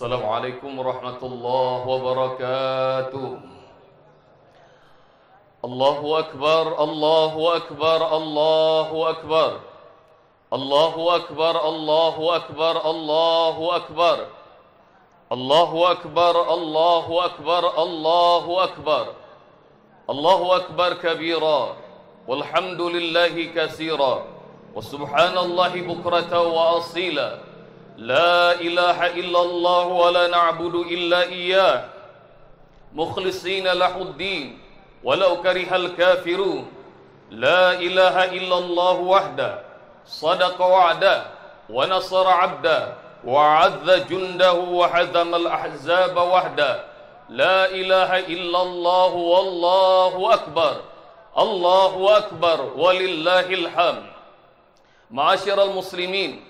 Assalamualaikum warahmatullahi wabarakatuh. Allahu akbar, Allahu akbar, Allahu akbar. Allahu akbar, Allahu akbar, Allahu akbar. Allahu akbar, Allahu akbar, Allahu akbar. Allahu akbar kabira, walhamdulillahi katsira, wa subhanallahi bukratan wa asila. La ilaha illallah wa la na'budu illa iyyah mukhlishina lahuddin walau karihal kafirun. La ilaha illallah wahda sadaqa wa'da wa nasara 'abda wa 'azza jundahu wa hazamal ahzaba wahda. La ilaha illallah wallahu akbar. Allahu akbar walillahil hamd. Ma'asyiral muslimin,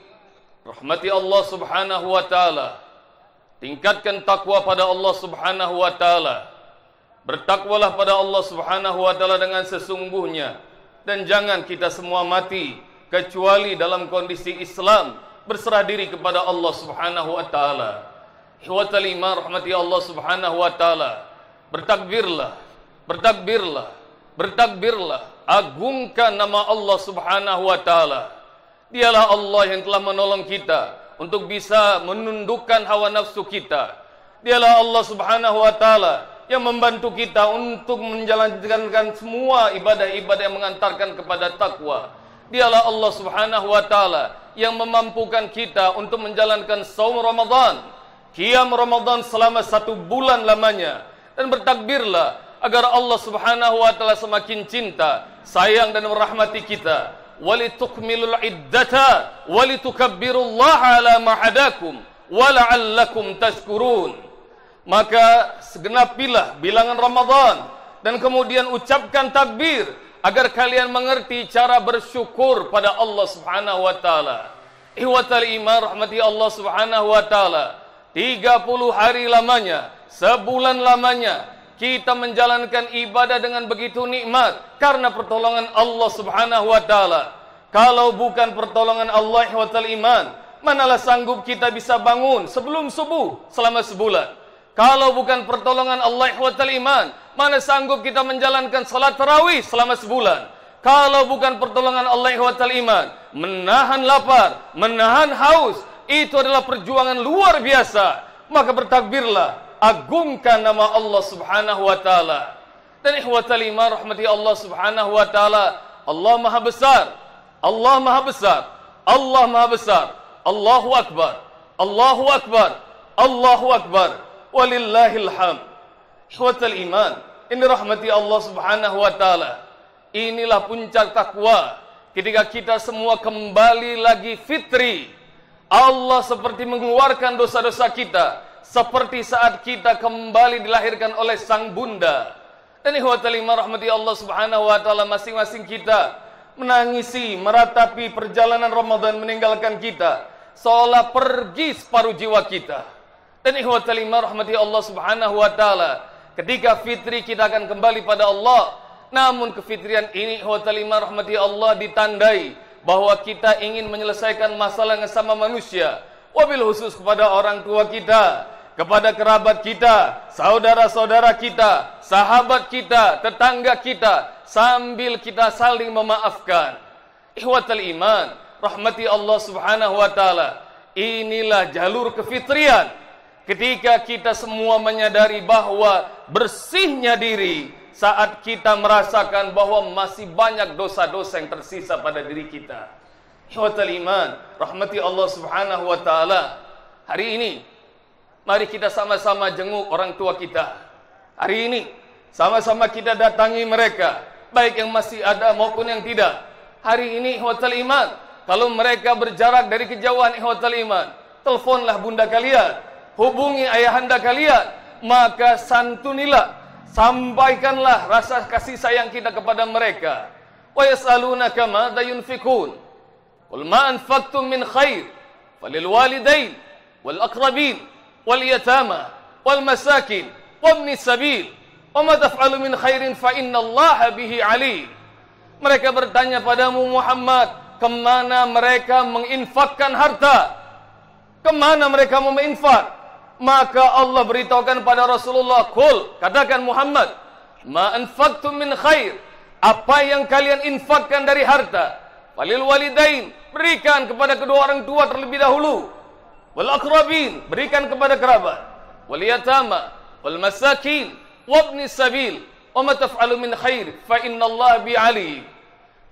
rahmati Allah subhanahu wa ta'ala, tingkatkan takwa pada Allah subhanahu wa ta'ala. Bertakwalah pada Allah subhanahu wa ta'ala dengan sesungguhnya. Dan jangan kita semua mati kecuali dalam kondisi Islam, berserah diri kepada Allah subhanahu wa ta'ala. Ihwatal iman, rahmati Allah subhanahu wa ta'ala, bertakbirlah, bertakbirlah, bertakbirlah. Agungkan nama Allah subhanahu wa ta'ala. Dialah Allah yang telah menolong kita untuk bisa menundukkan hawa nafsu kita. Dialah Allah subhanahu wa ta'ala yang membantu kita untuk menjalankan semua ibadah-ibadah yang mengantarkan kepada takwa. Dialah Allah subhanahu wa ta'ala yang memampukan kita untuk menjalankan saum Ramadan, qiyam Ramadan selama 1 bulan lamanya. Dan bertakbirlah agar Allah subhanahu wa ta'ala semakin cinta, sayang dan merahmati kita. Walitukmilul iddata walitukabbirullaha ala ma hadakum wala'allakum tashkurun. Maka segenapilah bilangan Ramadan dan kemudian ucapkan takbir agar kalian mengerti cara bersyukur pada Allah subhanahu wa ta'ala. Ihwatal iman, rahmati Allah subhanahu wa ta'ala, 30 hari lamanya, sebulan lamanya kita menjalankan ibadah dengan begitu nikmat karena pertolongan Allah subhanahu wa ta'ala. Kalau bukan pertolongan Allah, ihwatal iman, manalah sanggup kita bisa bangun sebelum subuh selama sebulan. Kalau bukan pertolongan Allah, ihwatal iman, mana sanggup kita menjalankan salat tarawih selama sebulan. Kalau bukan pertolongan Allah, ihwatal iman, menahan lapar, menahan haus, itu adalah perjuangan luar biasa. Maka bertakbirlah, agungkan nama Allah subhanahu wa ta'ala. Dan ihwatal iman, rahmati Allah subhanahu wa ta'ala, Allah maha besar, Allah maha besar, Allah maha besar. Allahu akbar, Allahu akbar, Allahu akbar, walillahil hamd. Ihwatal iman, ini rahmati Allah subhanahu wa ta'ala. Inilah puncak takwa, ketika kita semua kembali lagi fitri. Allah seperti mengeluarkan dosa-dosa kita, seperti saat kita kembali dilahirkan oleh sang bunda. Dan ihwatal iman, rahmati Allah subhanahu wa ta'ala, masing-masing kita menangisi, meratapi perjalanan Ramadan meninggalkan kita, seolah pergi separuh jiwa kita. Dan ihwatal iman, rahmati Allah subhanahu wa ta'ala, ketika fitri kita akan kembali pada Allah. Namun kefitrian ini, ihwatal iman, rahmati Allah, ditandai bahwa kita ingin menyelesaikan masalah yang sama manusia, wabil khusus kepada orang tua kita, kepada kerabat kita, saudara-saudara kita, sahabat kita, tetangga kita, sambil kita saling memaafkan. Ihwatal iman, rahmati Allah subhanahu wa ta'ala, inilah jalur kefitrian. Ketika kita semua menyadari bahwa bersihnya diri saat kita merasakan bahwa masih banyak dosa-dosa yang tersisa pada diri kita. Ihwatal iman, rahmati Allah subhanahu wa ta'ala, hari ini mari kita sama-sama jenguk orang tua kita. Hari ini sama-sama kita datangi mereka, baik yang masih ada maupun yang tidak. Hari ini, ihwatal iman, kalau mereka berjarak dari kejauhan, ihwatal iman, teleponlah bunda kalian, hubungi ayahanda kalian, maka santunilah, sampaikanlah rasa kasih sayang kita kepada mereka. Wa yas'alunaka madza yunfikun, qul ma anfaqtum min khair falil walidain wal aqrabin wal yatama wal masakin wabnis sabil wa ma taf'alu min khairin fa innallaha bihi alim. Mereka bertanya padamu Muhammad, kemana mereka menginfakkan harta? Kemana mereka mau menginfak? Maka Allah beritahukan pada Rasulullah, "Qul," katakan Muhammad, "ma anfaqtum min khair," apa yang kalian infakkan dari harta, "falil walidain," berikan kepada kedua orang tua terlebih dahulu, "wal aqrabin," berikan kepada kerabat, "wal yatama wal masakin wabnis sabil, wa ma taf'alu min khair fa innallaha bi alim."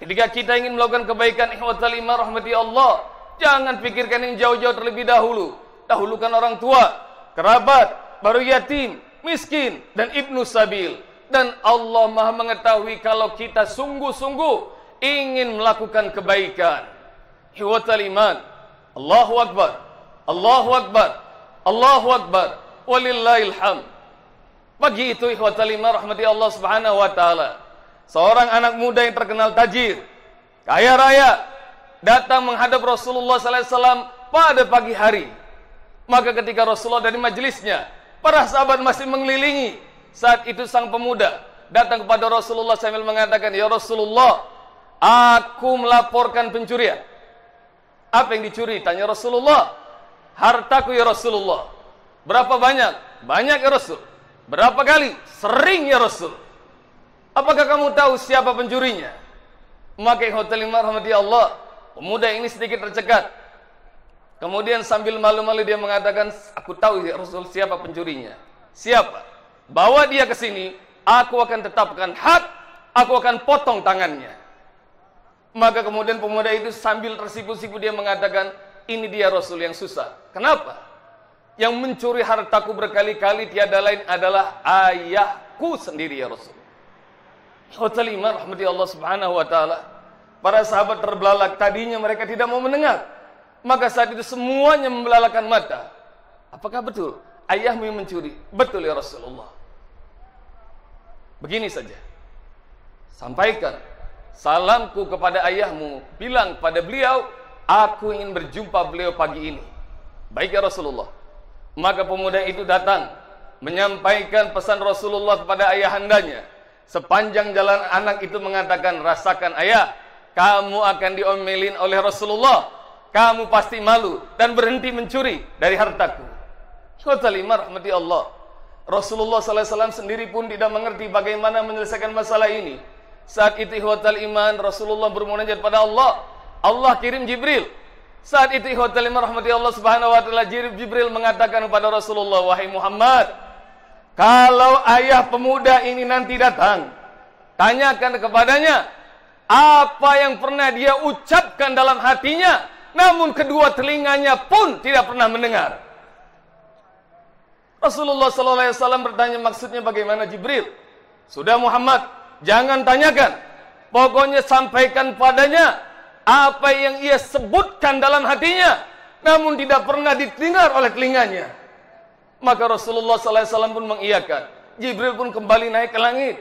Ketika kita ingin melakukan kebaikan, ikhwatal iman rahmati Allah, jangan pikirkan yang jauh-jauh terlebih dahulu. Dahulukan orang tua, kerabat, baru yatim, miskin, dan ibnu sabil. Dan Allah Maha mengetahui kalau kita sungguh-sungguh ingin melakukan kebaikan. Ikhwatal iman, Allahu Akbar, Allahu Akbar, Allahu Akbar, walillahil hamd. Pagi itu ikhwatal iman rahmati Allah subhanahu wa ta'ala, seorang anak muda yang terkenal tajir, kaya raya, datang menghadap Rasulullah SAW pada pagi hari. Maka ketika Rasulullah dari majelisnya, para sahabat masih mengelilingi. Saat itu sang pemuda datang kepada Rasulullah sambil mengatakan, "Ya Rasulullah, aku melaporkan pencurian." "Apa yang dicuri?" tanya Rasulullah. "Hartaku ya Rasulullah." "Berapa banyak?" "Banyak ya Rasul." "Berapa kali?" "Sering ya Rasul." "Apakah kamu tahu siapa pencurinya?" Maka ikhwatal iman rahmati Allah, pemuda ini sedikit tercekat. Kemudian sambil malu-malu dia mengatakan, "Aku tahu ya Rasul siapa pencurinya." "Siapa?" "Bawa dia ke sini, aku akan tetapkan had, aku akan potong tangannya." Maka kemudian pemuda itu sambil tersipu-sipu dia mengatakan, "Ini dia Rasul yang susah." "Kenapa?" "Yang mencuri hartaku berkali-kali tiada lain adalah ayahku sendiri ya Rasul." Ikhwatal iman rahmati Allah subhanahu wa ta'ala, para sahabat terbelalak. Tadinya mereka tidak mau mendengar. Maka saat itu semuanya membelalakan mata. "Apakah betul ayahmu yang mencuri?" "Betul ya Rasulullah." "Begini saja, sampaikan salamku kepada ayahmu, bilang pada beliau, aku ingin berjumpa beliau pagi ini." "Baik ya Rasulullah." Maka pemuda itu datang menyampaikan pesan Rasulullah kepada ayahandanya. Sepanjang jalan anak itu mengatakan, "Rasakan ayah, kamu akan diomelin oleh Rasulullah. Kamu pasti malu dan berhenti mencuri dari hartaku." Ikhwatal iman rahmati Allah, Rasulullah SAW sendiri pun tidak mengerti bagaimana menyelesaikan masalah ini. Saat itu ikhwatal iman, Rasulullah bermunajat pada Allah. Allah kirim Jibril. Saat itu ikhwatal iman rahmati Allah subhanahu wa ta'ala, Jibril mengatakan kepada Rasulullah, "Wahai Muhammad, kalau ayah pemuda ini nanti datang, tanyakan kepadanya apa yang pernah dia ucapkan dalam hatinya, namun kedua telinganya pun tidak pernah mendengar." Rasulullah SAW bertanya, "Maksudnya bagaimana Jibril?" "Sudah Muhammad, jangan tanyakan. Pokoknya sampaikan padanya apa yang ia sebutkan dalam hatinya, namun tidak pernah didengar oleh telinganya." Maka Rasulullah SAW pun mengiyakan. Jibril pun kembali naik ke langit.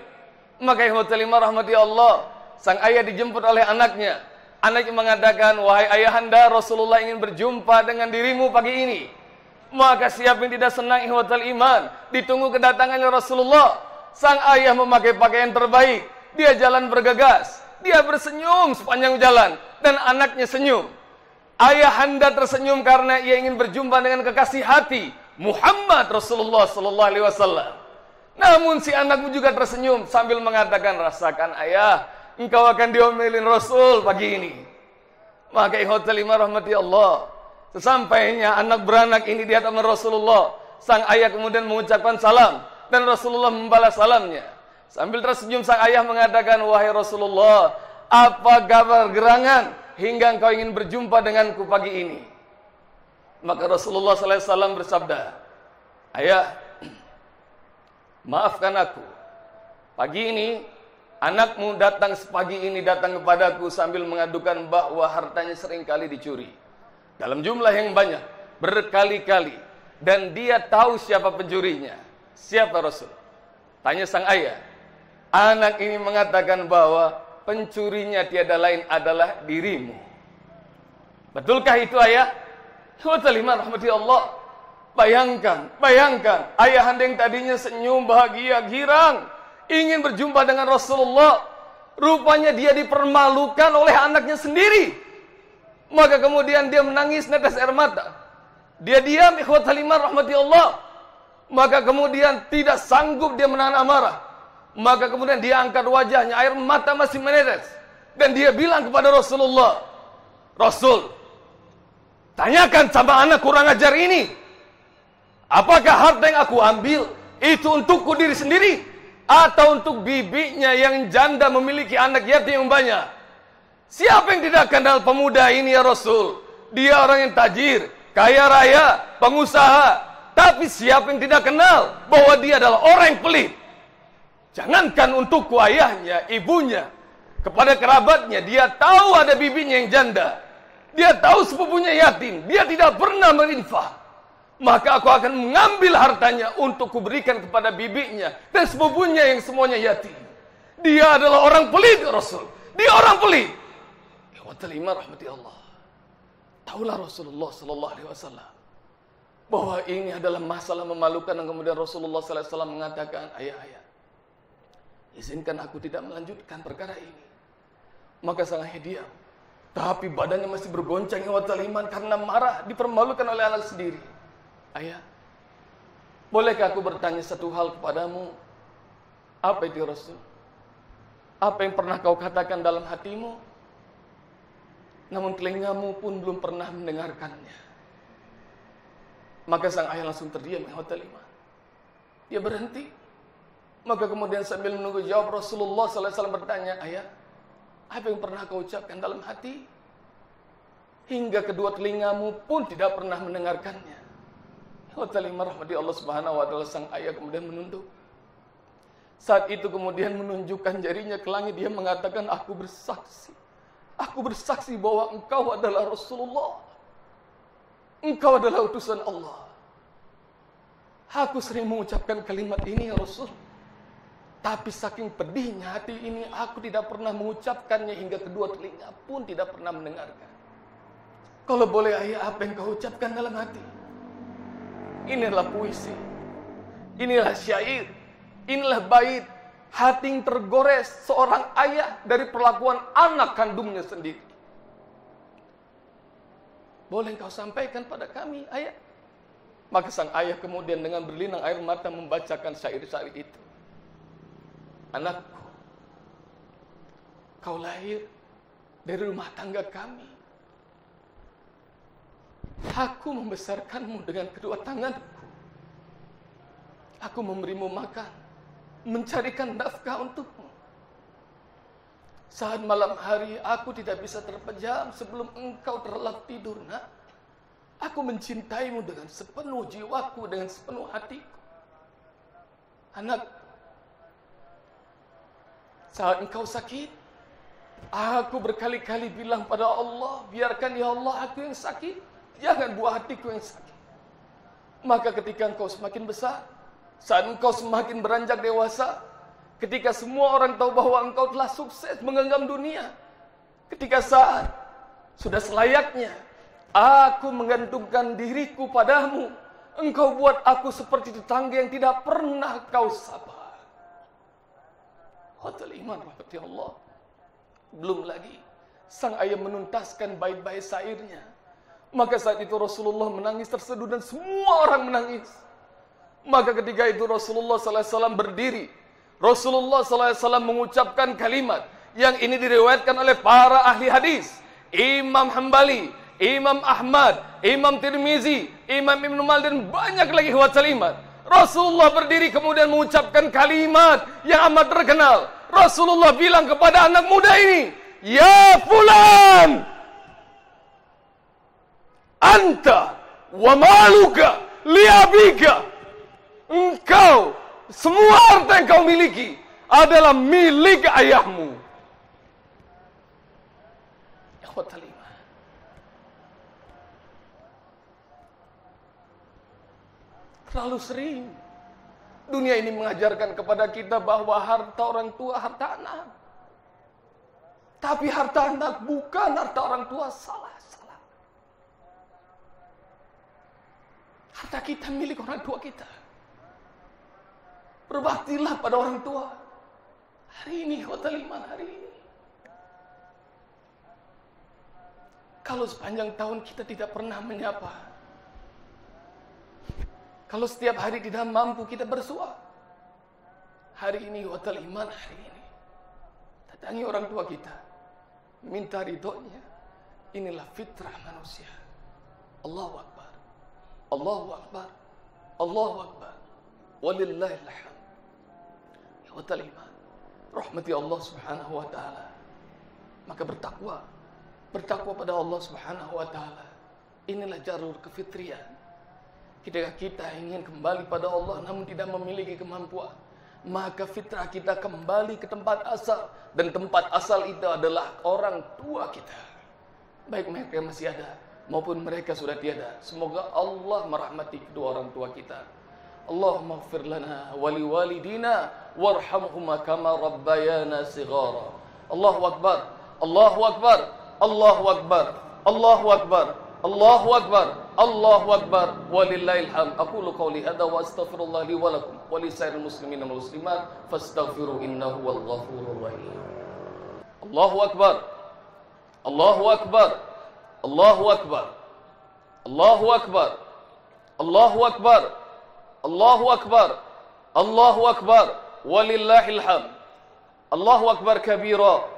Maka ikhwatal iman rahmati Allah, sang ayah dijemput oleh anaknya. Anaknya mengatakan, "Wahai ayahanda, Rasulullah ingin berjumpa dengan dirimu pagi ini." Maka siapa yang tidak senang ikhwatal iman, ditunggu kedatangannya Rasulullah. Sang ayah memakai pakaian terbaik, dia jalan bergegas, dia bersenyum sepanjang jalan, dan anaknya senyum. Ayahanda tersenyum karena ia ingin berjumpa dengan kekasih hati Muhammad Rasulullah SAW. Namun si anakmu juga tersenyum sambil mengatakan, "Rasakan ayah, engkau akan diomelin Rasul pagi ini." Maka ikhwatal iman rahmati Allah, sesampainya anak beranak ini di hadapan Rasulullah, sang ayah kemudian mengucapkan salam dan Rasulullah membalas salamnya. Sambil tersenyum sang ayah mengatakan, "Wahai Rasulullah, apa kabar gerangan hingga engkau ingin berjumpa denganku pagi ini?" Maka Rasulullah SAW bersabda, "Ayah, maafkan aku. Pagi ini anakmu datang kepadaku sambil mengadukan bahwa hartanya seringkali dicuri. Dalam jumlah yang banyak, berkali-kali. Dan dia tahu siapa pencurinya." "Siapa Rasul?" tanya sang ayah. Anak ini mengatakan bahwa pencurinya tiada lain adalah dirimu. "Betulkah itu ayah?" Ikhwatal iman rahmati Allah, bayangkan ayahanda yang tadinya senyum, bahagia, girang, ingin berjumpa dengan Rasulullah, rupanya dia dipermalukan oleh anaknya sendiri. Maka kemudian dia menangis netes air mata. Dia diam, ikhwatal iman rahmati Allah. Maka kemudian tidak sanggup dia menahan amarah. Maka kemudian dia angkat wajahnya, air mata masih menetes. Dan dia bilang kepada Rasulullah, Rasul, tanyakan sama anak kurang ajar ini, apakah harta yang aku ambil itu untukku diri sendiri, atau untuk bibinya yang janda memiliki anak yatim yang banyak? Siapa yang tidak kenal pemuda ini ya Rasul? Dia orang yang tajir, kaya raya, pengusaha. Tapi siapa yang tidak kenal bahwa dia adalah orang yang pelit? Jangankan untukku ayahnya, ibunya, kepada kerabatnya, dia tahu ada bibinya yang janda. Dia tahu sepupunya yatim. Dia tidak pernah berinfak. Maka aku akan mengambil hartanya untuk kuberikan kepada bibinya dan sepupunya yang semuanya yatim. Dia adalah orang pelit, Rasul. Dia orang pelit. Ikhwatal rahmati Allah. Taulah Rasulullah sallallahu alaihi wasallam bahwa ini adalah masalah memalukan, dan kemudian Rasulullah sallallahu alaihi wasallam mengatakan, ayah, izinkan aku tidak melanjutkan perkara ini. Maka sang ayah diam. Tapi badannya masih bergoncang ikhwatal iman karena marah, dipermalukan oleh anak sendiri. Ayah, bolehkah aku bertanya satu hal kepadamu? Apa itu Rasul? Apa yang pernah kau katakan dalam hatimu, namun telingamu pun belum pernah mendengarkannya? Maka sang ayah langsung terdiam ikhwatal iman. Dia berhenti. Maka kemudian sambil menunggu jawab, Rasulullah sallallahu alaihi wasallam bertanya, ayah, apa yang pernah kau ucapkan dalam hati hingga kedua telingamu pun tidak pernah mendengarkannya? Ikhwatal iman rahmati Allah subhanahu wa ta'ala, sang ayah kemudian menunduk. Saat itu kemudian menunjukkan jarinya ke langit. Dia mengatakan, aku bersaksi bahwa engkau adalah Rasulullah, engkau adalah utusan Allah. Aku sering mengucapkan kalimat ini ya Rasul, tapi saking pedihnya hati ini, aku tidak pernah mengucapkannya hingga kedua telinga pun tidak pernah mendengarkan. Kalau boleh ayah, apa yang kau ucapkan dalam hati? Inilah puisi, inilah syair, inilah bait. Hati yang tergores seorang ayah dari perlakuan anak kandungnya sendiri. Boleh kau sampaikan pada kami, ayah? Maka sang ayah kemudian dengan berlinang air mata membacakan syair-syair itu. Anakku, kau lahir dari rumah tangga kami. Aku membesarkanmu dengan kedua tanganku. Aku memberimu makan, mencarikan nafkah untukmu. Saat malam hari aku tidak bisa terpejam sebelum engkau terlelap tidur, nak. Aku mencintaimu dengan sepenuh jiwaku, dengan sepenuh hatiku. Anak, saat engkau sakit, aku berkali-kali bilang pada Allah, biarkan ya Allah aku yang sakit, jangan buat hatiku yang sakit. Maka ketika engkau semakin besar, saat engkau semakin beranjak dewasa, ketika semua orang tahu bahwa engkau telah sukses menggenggam dunia, ketika saat sudah selayaknya aku menggantungkan diriku padamu, engkau buat aku seperti tetangga yang tidak pernah kau sapa. Hotel iman rahmati Allah. Belum lagi sang ayah menuntaskan bait-bait syairnya. Maka saat itu Rasulullah menangis terseduh dan semua orang menangis. Maka ketika itu Rasulullah sallallahu alaihi wasallam berdiri. Rasulullah sallallahu alaihi wasallam mengucapkan kalimat yang ini diriwayatkan oleh para ahli hadis. Imam Hambali, Imam Ahmad, Imam Tirmizi, Imam Ibnu Mal, dan banyak lagi ikhwatal iman. Rasulullah berdiri kemudian mengucapkan kalimat yang amat terkenal. Rasulullah bilang kepada anak muda ini, ya fulan, anta wa maluka liabika. Engkau, semua harta yang kau miliki adalah milik ayahmu. Ikhwatal iman. Terlalu sering dunia ini mengajarkan kepada kita bahwa harta orang tua harta anak. Tapi harta anak bukan harta orang tua, salah. Harta kita milik orang tua kita. Berbaktilah pada orang tua. Hari ini, ikhwatal iman, hari ini. Kalau sepanjang tahun kita tidak pernah menyapa, Kalau setiap hari tidak mampu kita bersuah. Hari ini watal iman, hari ini datangi orang tua kita, minta ridhonya. Inilah fitrah manusia. Allahu Akbar, Allahu Akbar, Allahu Akbar, walillahil hamd. Ya watal iman, rahmati Allah subhanahu wa ta'ala. Maka bertakwa pada Allah subhanahu wa ta'ala. Inilah jalur kefitrian. Ketika kita ingin kembali pada Allah namun tidak memiliki kemampuan, maka fitrah kita kembali ke tempat asal. Dan tempat asal itu adalah orang tua kita, baik mereka masih ada maupun mereka sudah tiada. Semoga Allah merahmati kedua orang tua kita. Allahumma ighfir lana wa liwalidina warhamhuma kama rabbayana shighara. Allahu Akbar, Allahu Akbar, Allahu Akbar, Allahu Akbar, Allahu Akbar, Allahu Akbar, walillahil hamd. Aqulu qawli hadza wa astaghfirullah li wa lakum wa li sairil muslimin wal muslimat fastaghfiru innahu wal ghafurur rahim. Allahu Akbar, Allahu Akbar, Allahu Akbar, Allahu Akbar, Allahu Akbar, Allahu Akbar, Allahu Akbar, walillahil hamd. Allahu Akbar kabira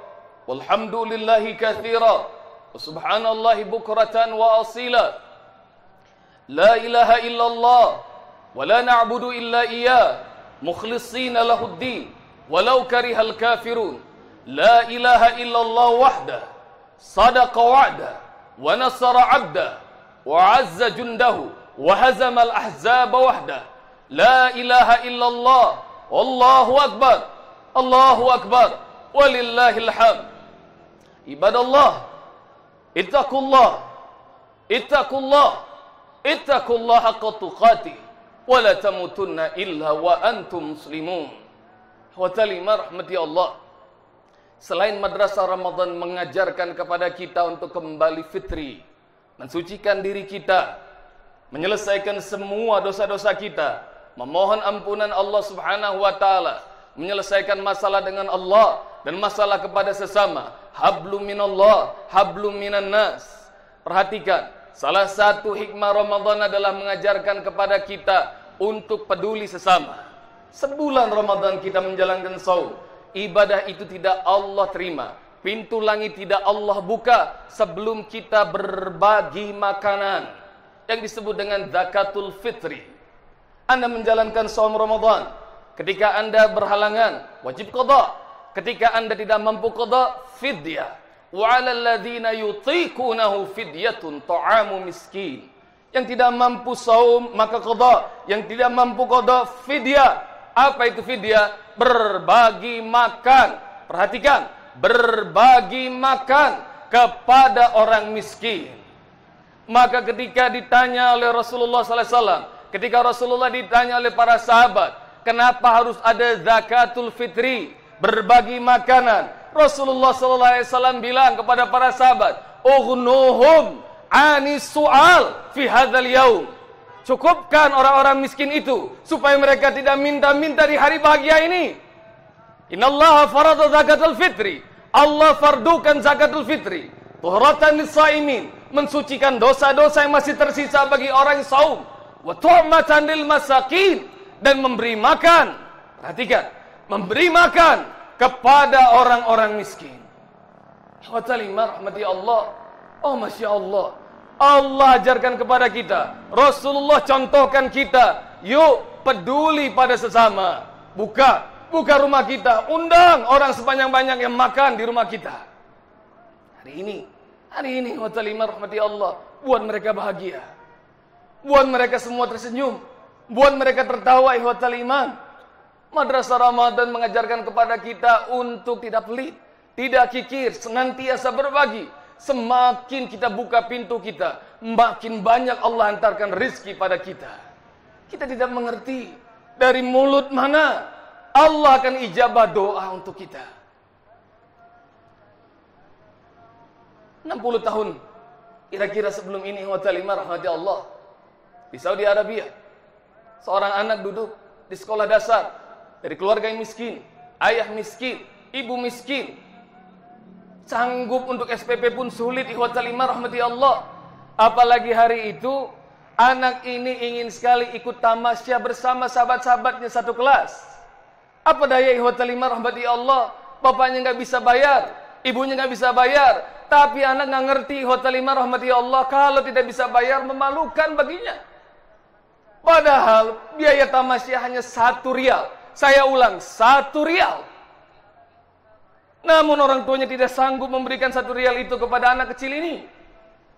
walhamdulillahi katsira wa subhanallahi bukratan wa asila. La ilaha illallah wa la na'budu illa iyyah mukhlishina lahuddin walau karihal kafirun. La ilaha illallah wahda sadaqa wa'da wa nasara 'abda wa 'azza jundahu wa hazama al-ahzaba wahda. La ilaha illallah wallahu akbar, Allahu akbar, walillahil hamd. Ibadallah, ittaqullah, ittaqullah, ittaqullah haqqa tuqatih wa la tamutunna illa wa antum muslimun. Wa talima rahmati Allah. Selain madrasah Ramadan mengajarkan kepada kita untuk kembali fitri, mensucikan diri kita, menyelesaikan semua dosa-dosa kita, memohon ampunan Allah subhanahu wa ta'ala, menyelesaikan masalah dengan Allah dan masalah kepada sesama. Hablum minallah, hablum minan nas. Perhatikan, salah satu hikmah Ramadan adalah mengajarkan kepada kita untuk peduli sesama. Sebulan Ramadan kita menjalankan saum, ibadah itu tidak Allah terima. Pintu langit tidak Allah buka sebelum kita berbagi makanan, yang disebut dengan zakatul fitri. Anda menjalankan saum Ramadan, ketika Anda berhalangan, wajib qada. Ketika Anda tidak mampu qada, fidyah. Wa 'alal ladzina yutiqunahu fidyatun ta'amu miskin. Yang tidak mampu saum maka qada, yang tidak mampu qada fidyah. Apa itu fidyah? Berbagi makan. Perhatikan, berbagi makan kepada orang miskin. Maka ketika ditanya oleh Rasulullah sallallahu alaihi wasallam, ketika Rasulullah ditanya oleh para sahabat, kenapa harus ada zakatul fitri, berbagi makanan? Rasulullah sallallahu alaihi wasallam bilang kepada para sahabat, "Ughnuhum 'anis su'al fi hadzal yaum." Cukupkan orang-orang miskin itu supaya mereka tidak minta-minta di hari bahagia ini. Innallaha farada zakatul fitri. Allah fardukan zakatul fitri. Tuhratan lis-shaimin, mensucikan dosa-dosa yang masih tersisa bagi orang yang saum. Wa tu'matan lil masakin, dan memberi makan. Perhatikan, memberi makan kepada orang-orang miskin. Wa talimah rahmati Allah. Oh Masya Allah, Allah ajarkan kepada kita, Rasulullah contohkan kita, yuk peduli pada sesama. Buka rumah kita, undang orang sebanyak-banyak yang makan di rumah kita. Hari ini wa talimah rahmati Allah, buat mereka bahagia, buat mereka semua tersenyum, buat mereka tertawa. Ihwatal iman, madrasah Ramadan mengajarkan kepada kita untuk tidak pelit, tidak kikir, senantiasa berbagi. Semakin kita buka pintu kita, makin banyak Allah hantarkan rizki pada kita. Kita tidak mengerti dari mulut mana Allah akan ijabah doa untuk kita. 60 tahun kira-kira sebelum ini, ihwatal iman rahmati Allah, di Saudi Arabia, seorang anak duduk di sekolah dasar dari keluarga yang miskin, ayah miskin, ibu miskin, sanggup untuk SPP pun sulit, ihwatal iman rahmati Allah. Apalagi hari itu Anak ini ingin sekali ikut tamasya bersama sahabat-sahabatnya satu kelas. Apa daya ikhwatal iman rahmati Allah, bapaknya nggak bisa bayar, ibunya nggak bisa bayar, tapi anak nggak ngerti ikhwatal iman rahmati Allah, kalau tidak bisa bayar memalukan baginya. Padahal biaya tamasya hanya 1 rial. Saya ulang, 1 rial. Namun orang tuanya tidak sanggup memberikan 1 rial itu kepada anak kecil ini.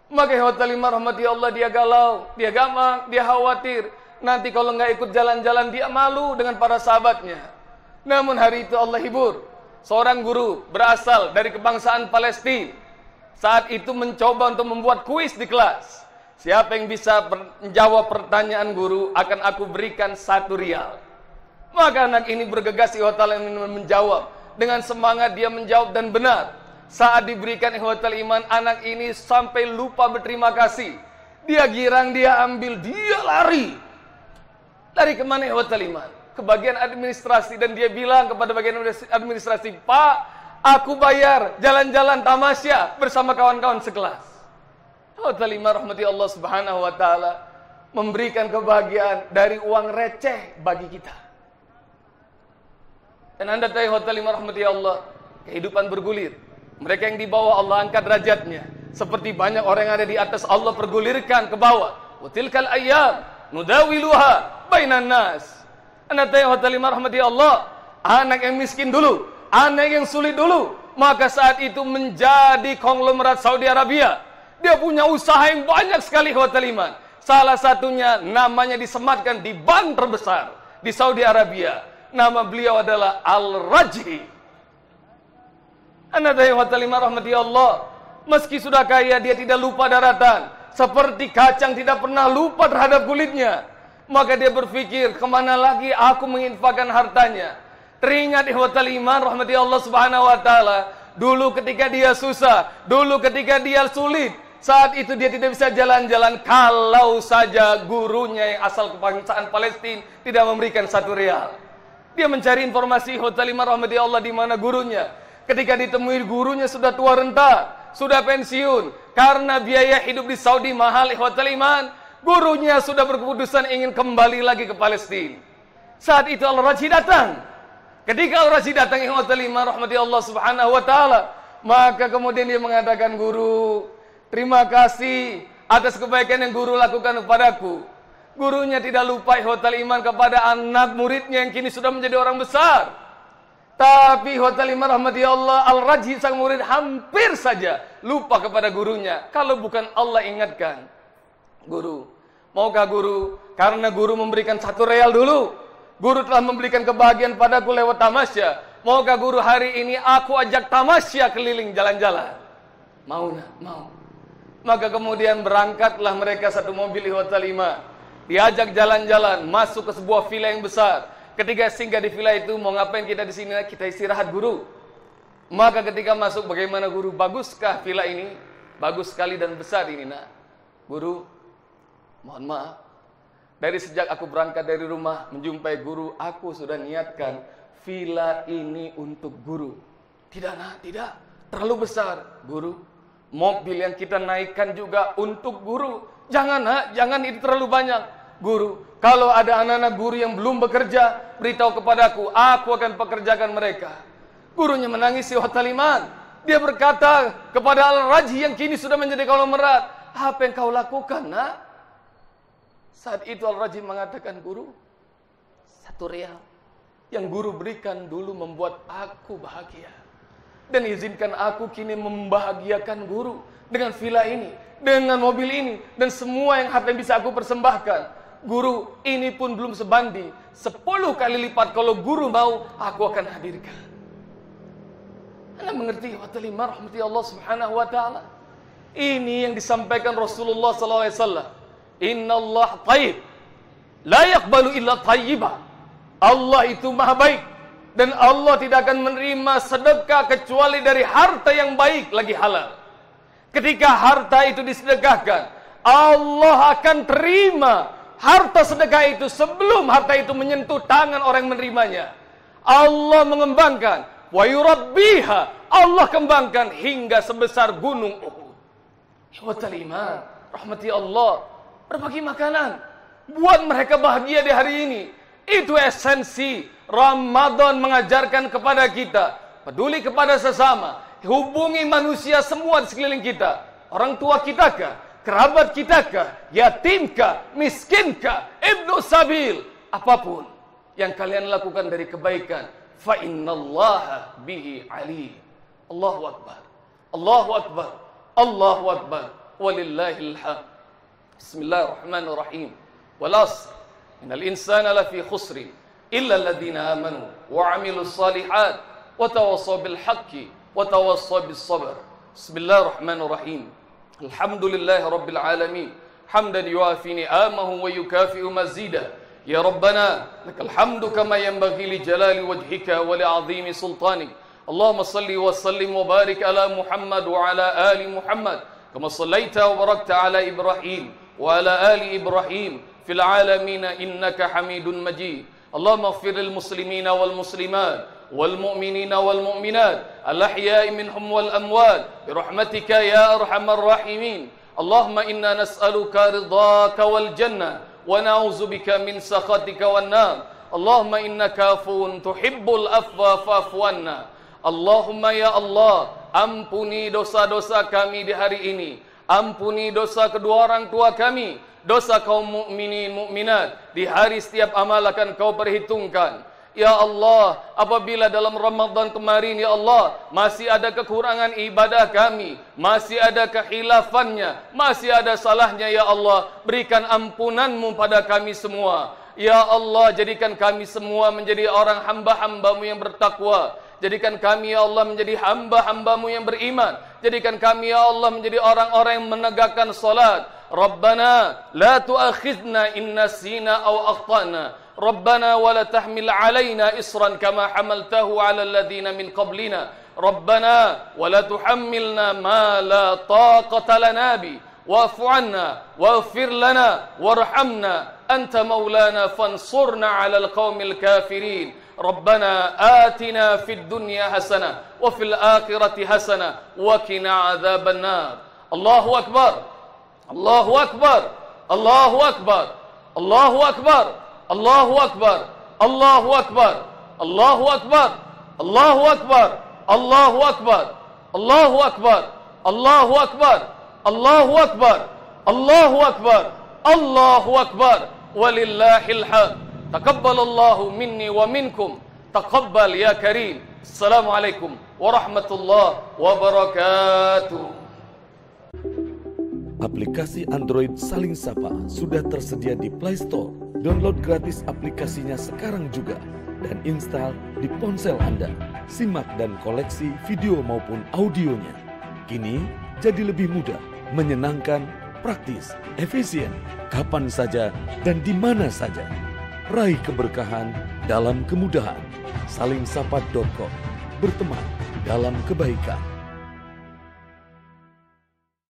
Maka ikhwatal iman rahmati Allah, dia galau, dia gamak, dia khawatir. Nanti kalau nggak ikut jalan-jalan dia malu dengan para sahabatnya. Namun hari itu Allah hibur. Seorang guru berasal dari kebangsaan Palestina saat itu mencoba untuk membuat kuis di kelas. Siapa yang bisa menjawab pertanyaan guru akan aku berikan 1 rial. Maka anak ini bergegas ikhwatal iman menjawab. Dengan semangat dia menjawab dan benar. Saat diberikan ikhwatal iman, anak ini sampai lupa berterima kasih. Dia girang, dia ambil, dia lari. Lari kemana ikhwatal iman? Ke bagian administrasi, dan dia bilang kepada bagian administrasi, Pak, aku bayar jalan-jalan tamasya bersama kawan-kawan sekelas. Ikhwatal iman rahmati Allah subhanahu wa ta'ala memberikan kebahagiaan dari uang receh bagi kita. Dan anda tahu ikhwatal iman rahmati Allah, kehidupan bergulir. Mereka yang di bawah Allah angkat derajatnya. Seperti banyak orang yang ada di atas, Allah pergulirkan ke bawah. Wa tilkal ayyam nudawiluha bainan nas. Anda tahu ikhwatal iman rahmati Allah, anak yang miskin dulu, anak yang sulit dulu, maka saat itu menjadi konglomerat Saudi Arabia. Dia punya usaha yang banyak sekali ikhwatal iman. Salah satunya namanya disematkan di bank terbesar di Saudi Arabia. Nama beliau adalah Al-Rajhi. Anda tahu ikhwatal iman rahmati Allah, meski sudah kaya dia tidak lupa daratan. Seperti kacang tidak pernah lupa terhadap kulitnya. Maka dia berpikir, kemana lagi aku menginfakkan hartanya. Teringat ikhwatal iman rahmati Allah subhanahu wa ta'ala, dulu ketika dia susah, dulu ketika dia sulit, saat itu dia tidak bisa jalan-jalan kalau saja gurunya yang asal kebangsaan Palestina tidak memberikan 1 rial. Dia mencari informasi ikhwatal iman rahmati Allah di mana gurunya. Ketika ditemui gurunya sudah tua renta, sudah pensiun, karena biaya hidup di Saudi mahal ikhwatal iman. Gurunya sudah berkeputusan ingin kembali lagi ke Palestina. Saat itu Al-Rajhi datang. Ketika Al-Rajhi datang ikhwatal iman rahmati Allah subhanahu wa ta'ala, maka kemudian dia mengatakan, guru, terima kasih atas kebaikan yang guru lakukan kepadaku. Gurunya tidak lupa ikhwatal iman kepada anak muridnya yang kini sudah menjadi orang besar. Tapi ikhwatal iman rahmati Allah, Al-Rajhi sang murid hampir saja lupa kepada gurunya. Kalau bukan Allah ingatkan, guru, maukah guru, karena guru memberikan 1 rial dulu, guru telah memberikan kebahagiaan padaku lewat tamasya, maukah guru hari ini aku ajak tamasya keliling jalan-jalan? Mau nak? Mau. Maka kemudian berangkatlah mereka satu mobil ikhwatal iman, diajak jalan-jalan, masuk ke sebuah villa yang besar. Ketika singgah di villa itu, mau ngapain kita di sini? Kita istirahat guru. Maka ketika masuk, bagaimana guru? Baguskah villa ini? Bagus sekali dan besar ini nak. Guru, mohon maaf, dari sejak aku berangkat dari rumah menjumpai guru, aku sudah niatkan villa ini untuk guru. Tidak nak, tidak, terlalu besar. Guru, mobil yang kita naikkan juga untuk guru. Jangan nak, jangan, itu terlalu banyak. Guru, kalau ada anak-anak guru yang belum bekerja, beritahu kepadaku, aku akan pekerjakan mereka. Gurunya menangis ikhwatal iman. Dia berkata kepada Al-Rajhi yang kini sudah menjadi konglomerat, apa yang kau lakukan nak? Saat itu Al-Rajhi mengatakan, guru, 1 rial yang guru berikan dulu membuat aku bahagia. Dan izinkan aku kini membahagiakan guru dengan villa ini, dengan mobil ini, dan semua yang harta yang bisa aku persembahkan. Guru, ini pun belum sebanding, 10 kali lipat kalau guru mau, aku akan hadirkan. Anda mengerti ikhwatal iman rahmati Allah subhanahu wa ta'ala? Ini yang disampaikan Rasulullah SAW. Inna Allah tayyib, la yaqbalu illa tayyiba. Allah itu maha baik, dan Allah tidak akan menerima sedekah kecuali dari harta yang baik lagi halal. Ketika harta itu disedekahkan, Allah akan terima harta sedekah itu sebelum harta itu menyentuh tangan orang yang menerimanya. Allah mengembangkan, wa yurabbiha, Allah kembangkan hingga sebesar gunung Uhud. Ikhwatal iman rahmati Allah, berbagi makanan, buat mereka bahagia di hari ini. Itu esensi Ramadan mengajarkan kepada kita, peduli kepada sesama, hubungi manusia semua di sekeliling kita. Orang tua kita kah, kerabat kita kah, yatim kah, miskin kah, ibnu sabil, apapun yang kalian lakukan dari kebaikan, fa innallaha bihi alim. Allahu akbar, Allahu akbar, Allahu akbar, walillahil hamd. Bismillahirrahmanirrahim. Wal 'asr, innal insana lafi khusrin illa alladhina amanu wa 'amilus shalihat wa tawassaw bil haqqi wa tawassaw bis sabr. Bismillahirrahmanirrahim. Alhamdulillahi rabbil alamin, hamdan yuafi ni'amahu wa yukafi'u mazidah. Ya Rabbana, lakal hamdu kama yanbaghi li jalali wajhika wa li 'azimi sultanik. Allahumma salli wa sallim wa barik ala Muhammad wa ala ali Muhammad kama sallaita wa barakta ala Ibrahim wa ala ali Ibrahim fil alamin innaka Hamidun Majid. Allahumma ighfir lil muslimina wal muslimat wal mu'minina wal mu'minat al ahya'i minhum wal amwat bi rahmatika ya arhamar rahimin. Allahumma inna nas'aluka ridhaka wal jannah wa na'udzubika min sakhatika wan nar. Allahumma innaka afuwun tuhibbul afwa fa'fu anna. Allahumma ya Allah, ampuni dosa-dosa kami di hari ini. Ampuni dosa kedua orang tua kami, dosa kaum mukminin mukminat. Di hari setiap amal akan Kau perhitungkan. Ya Allah, apabila dalam Ramadan kemarin, ya Allah, masih ada kekurangan ibadah kami, masih ada kehilafannya, masih ada salahnya, ya Allah, berikan ampunan-Mu pada kami semua. Ya Allah, jadikan kami semua menjadi orang hamba-hamba-Mu yang bertakwa. Jadikan kami, ya Allah, menjadi hamba-hamba-Mu yang beriman. Jadikan kami, ya Allah, menjadi orang-orang yang menegakkan salat. Rabbana la tu'akhidna in nasina aw akhtana. Rabbana wa la tahmil alaina isran kama hamaltahu ala alladhina min qablina. Rabbana wa la tuhammilna ma la taqata lana bi. Wa'fu 'anna waghfir lana warhamna anta maulana fansurna 'alal qaumil kafirin. ربنا آتنا في الدنيا حسنة وفي الآخرة حسنة وقنا عذاب النار. الله أكبر، الله أكبر، الله أكبر، الله أكبر، الله أكبر، الله أكبر، الله أكبر، الله أكبر، الله أكبر، الله أكبر، الله أكبر، الله أكبر، الله أكبر، الله أكبر، ولله الحمد. Taqabbalallahu minni wa minkum. Taqabbal ya karim. Assalamualaikum warahmatullahi wabarakatuh. Aplikasi Android Saling Sapa sudah tersedia di Play Store. Download gratis aplikasinya sekarang juga dan install di ponsel Anda. Simak dan koleksi video maupun audionya. Kini jadi lebih mudah, menyenangkan, praktis, efisien, kapan saja dan di mana saja. Raih keberkahan dalam kemudahan. Salingsapa.com. Berteman dalam kebaikan.